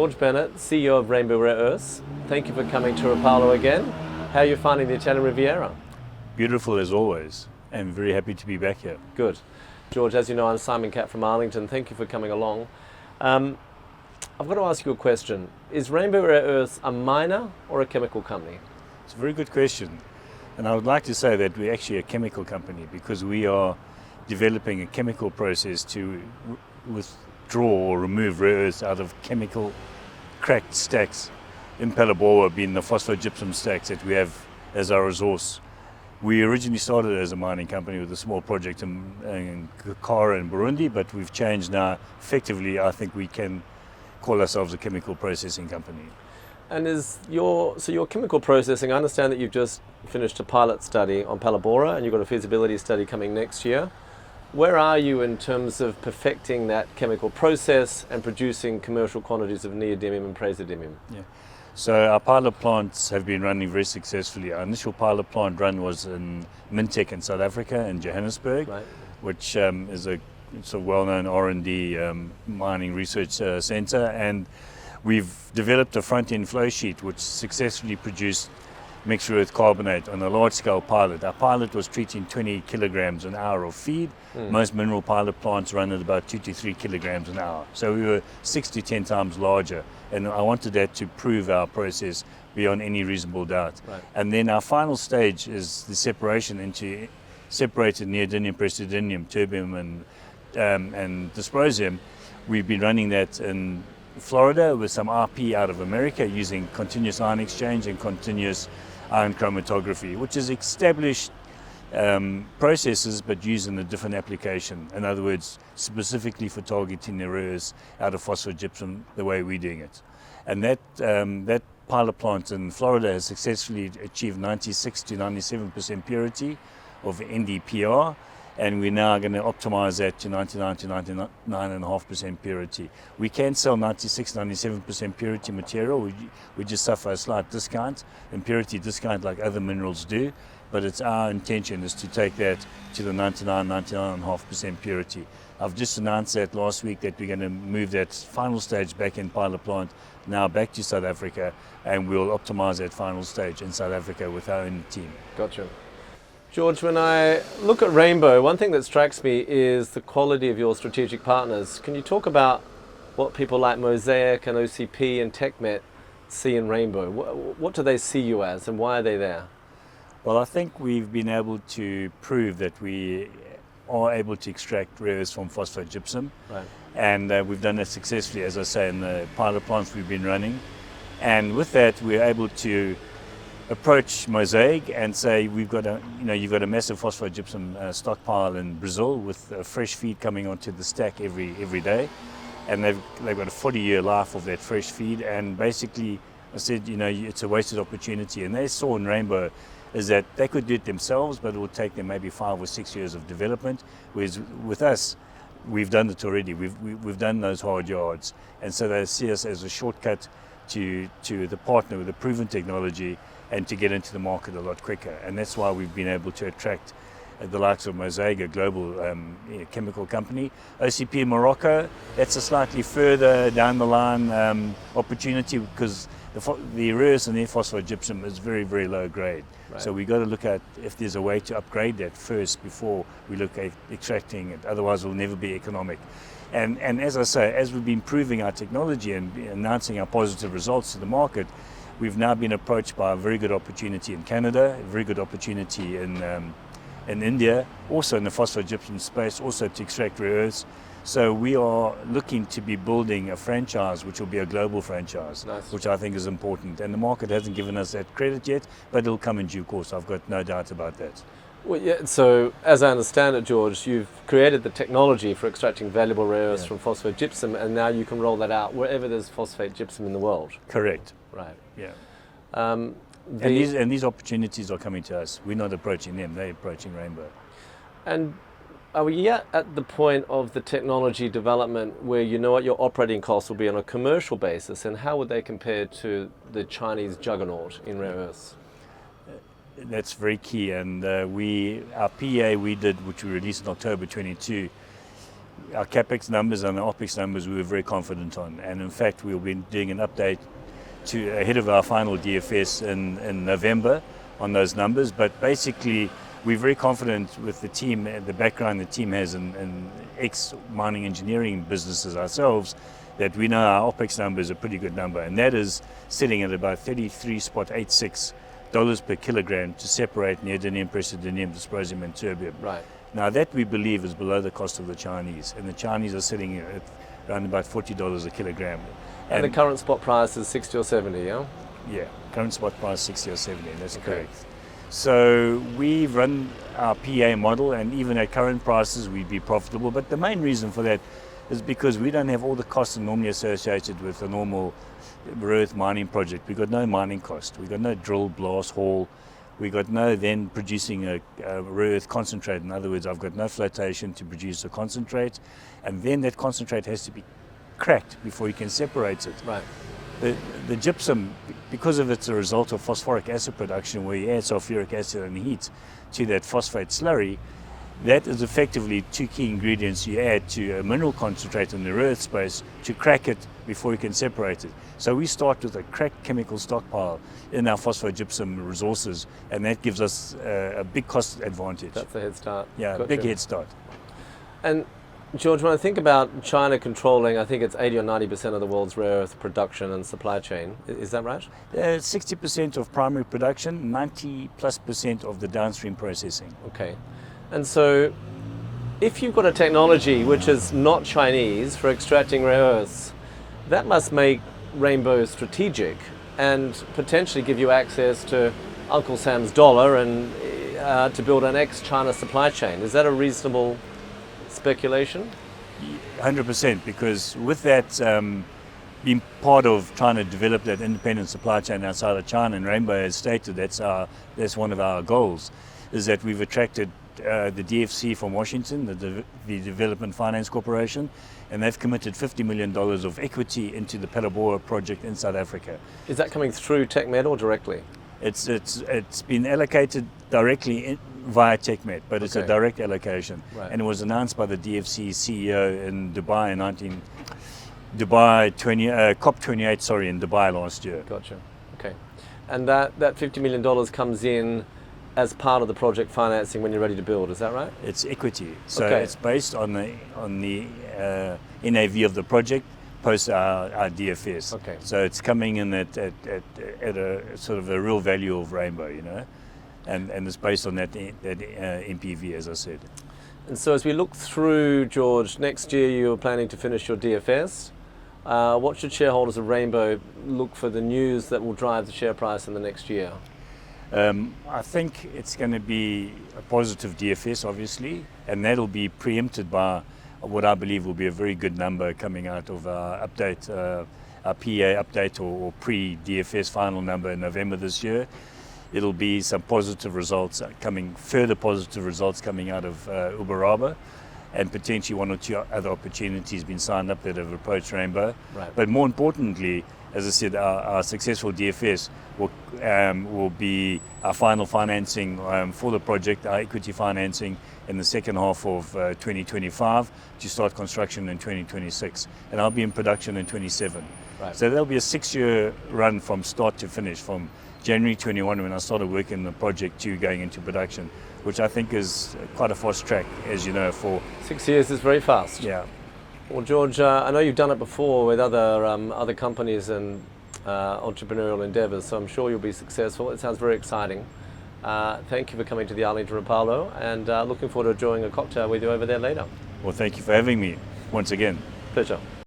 George Bennett, CEO of Rainbow Rare Earths. Thank you for coming to Rapallo again. How are you finding the Italian Riviera? Beautiful as always, and very happy to be back here. Good. George, as you know, I'm Simon Catt from Arlington. Thank you for coming along. I've got to ask you a question. Is Rainbow Rare Earths a miner or a chemical company? It's a very good question. And I would like to say that we're actually a chemical company because we are developing a chemical process to withdraw or remove rare earths out of chemical cracked stacks in Palabora, being the phosphogypsum stacks that we have as our resource. We originally started as a mining company with a small project in Catt in Burundi, but we've changed now. Effectively, I think we can call ourselves a chemical processing company. And your chemical processing, I understand that you've just finished a pilot study on Palabora and you've got a feasibility study coming next year. Where are you in terms of perfecting that chemical process and producing commercial quantities of neodymium and praseodymium? Yeah. So our pilot plants have been running very successfully. Our initial pilot plant run was in Mintec in South Africa, in Johannesburg, right, which is a well-known R&D mining research center. And we've developed a front-end flow sheet which successfully produced mixed rare earth carbonate on a large-scale pilot. Our pilot was treating 20 kilograms an hour of feed. Most mineral pilot plants run at about 2 to 3 kilograms an hour. So we were 6 to 10 times larger. And I wanted that to prove our process beyond any reasonable doubt. Right. And then our final stage is the separation into separated neodymium, praseodymium, terbium, and dysprosium. We've been running that in Florida with some RP out of America using continuous ion exchange and continuous ion chromatography, which is established processes but used in a different application. In other words, specifically for targeting the rare earths out of phosphogypsum the way we're doing it. And that pilot plant in Florida has successfully achieved 96 to 97% purity of NdPr. And we're now going to optimize that to 99 to 99.5% purity. We can sell 96, 97% purity material. We just suffer a slight discount, impurity discount like other minerals do. But it's our intention is to take that to the 99, 99.5% purity. I've just announced that last week that we're going to move that final stage back in pilot plant now back to South Africa, and we'll optimize that final stage in South Africa with our own team. Gotcha. George, when I look at Rainbow, one thing that strikes me is the quality of your strategic partners. Can you talk about what people like Mosaic and OCP and TechMet see in Rainbow? What do they see you as and why are they there? Well, I think we've been able to prove that we are able to extract rare earths from phosphogypsum. Right. And we've done that successfully, as I say, in the pilot plants we've been running. And with that, we're able to approach Mosaic and say you've got a massive phosphogypsum stockpile in Brazil with fresh feed coming onto the stack every day, and they've got a 40-year life of that fresh feed. And basically, I said, it's a wasted opportunity. And they saw in Rainbow is that they could do it themselves, but it would take them maybe 5 or 6 years of development. Whereas with us, we've done it already. We've done those hard yards, and so they see us as a shortcut to the partner with a proven technology and to get into the market a lot quicker. And that's why we've been able to attract the likes of Mosaic, a global chemical company. OCP in Morocco, that's a slightly further down the line opportunity because the rare earths in their phosphogypsum is very, very low grade. Right. So we've got to look at if there's a way to upgrade that first before we look at extracting it. Otherwise, it will never be economic. And as I say, as we've been proving our technology and announcing our positive results to the market, we've now been approached by a very good opportunity in Canada, a very good opportunity in India, also in the phosphogypsum space, also to extract rare earths. So we are looking to be building a franchise which will be a global franchise, Nice. which I think is important. And the market hasn't given us that credit yet, but it'll come in due course. I've got no doubt about that. Well, yeah, so as I understand it, George, you've created the technology for extracting valuable rare earths from phosphogypsum, and now you can roll that out wherever there's phosphate gypsum in the world. Correct. Right. Yeah. Um, And these opportunities are coming to us. We're not approaching them, they're approaching Rainbow. And are we yet at the point of the technology development where you know what your operating costs will be on a commercial basis, and how would they compare to the Chinese juggernaut in rare earths? That's very key, and our PEA we did, which we released in October 22, our capex numbers and our opex numbers we were very confident on, and in fact we'll be doing an update ahead of our final DFS in November on those numbers. But basically, we're very confident with the team, the background the team has in ex-mining engineering businesses ourselves, that we know our OPEX number is a pretty good number, and that is sitting at about $33.86 per kilogram to separate neodymium, praseodymium, dysprosium and terbium. Right. Now that we believe is below the cost of the Chinese, and the Chinese are sitting at around about $40 a kilogram. And the current spot price is 60 or 70, yeah? Yeah, current spot price 60 or 70, that's correct. So we've run our PA model, and even at current prices we'd be profitable, but the main reason for that is because we don't have all the costs normally associated with a normal rare earth mining project. We've got no mining cost, we've got no drill, blast, haul, we've got no then producing a rare earth concentrate. In other words, I've got no flotation to produce a concentrate, and then that concentrate has to be cracked before you can separate it. Right. The gypsum, because of it's a result of phosphoric acid production, where you add sulfuric acid and heat to that phosphate slurry, that is effectively two key ingredients you add to a mineral concentrate in the rare earth space to crack it before you can separate it. So we start with a cracked chemical stockpile in our phosphogypsum resources, and that gives us a big cost advantage. That's a head start. Yeah, Gotcha. big head start. And George, when I think about China controlling, I think it's 80 or 90% of the world's rare earth production and supply chain. Is that right? 60% of primary production, 90+% of the downstream processing. Okay. And so if you've got a technology which is not Chinese for extracting rare earths, that must make Rainbow strategic and potentially give you access to Uncle Sam's dollar and to build an ex-China supply chain. Is that a reasonable speculation? 100%, because with that being part of trying to develop that independent supply chain outside of China, and Rainbow has stated that's one of our goals, is that we've attracted the DFC from Washington, the Development Finance Corporation, and they've committed $50 million of equity into the Phalaborwa project in South Africa. Is that coming through TechMed or directly? It's been allocated directly via TechMed, but it's a direct allocation. Right. And it was announced by the DFC CEO in Dubai in COP28 in Dubai last year. Gotcha. Okay. And that $50 million comes in as part of the project financing when you're ready to build, is that right? It's equity. So it's based on the NAV of the project post our DFS. Okay. So it's coming in at a sort of a real value of Rainbow, you know, and it's based on that NPV, as I said. And so as we look through, George, next year you're planning to finish your DFS. What should shareholders of Rainbow look for the news that will drive the share price in the next year? I think it's going to be a positive DFS, obviously, and that'll be preempted by what I believe will be a very good number coming out of our update, our PA update or pre-DFS final number in November this year. It'll be some positive results further positive results coming out of Uberaba, and potentially one or two other opportunities being signed up that have approached Rainbow. Right. But more importantly, as I said, our successful DFS will be our final financing for the project, our equity financing in the second half of 2025 to start construction in 2026. And I'll be in production in 27. Right. So there'll be a 6-year run from start to finish, from January 21 when I started working on the project to going into production, which I think is quite a fast track, as you know. For 6 years is very fast. Yeah. Well, George, I know you've done it before with other companies and entrepreneurial endeavours, so I'm sure you'll be successful. It sounds very exciting. Thank you for coming to the Arlington Rapallo, and looking forward to enjoying a cocktail with you over there later. Well, thank you for having me once again. Pleasure.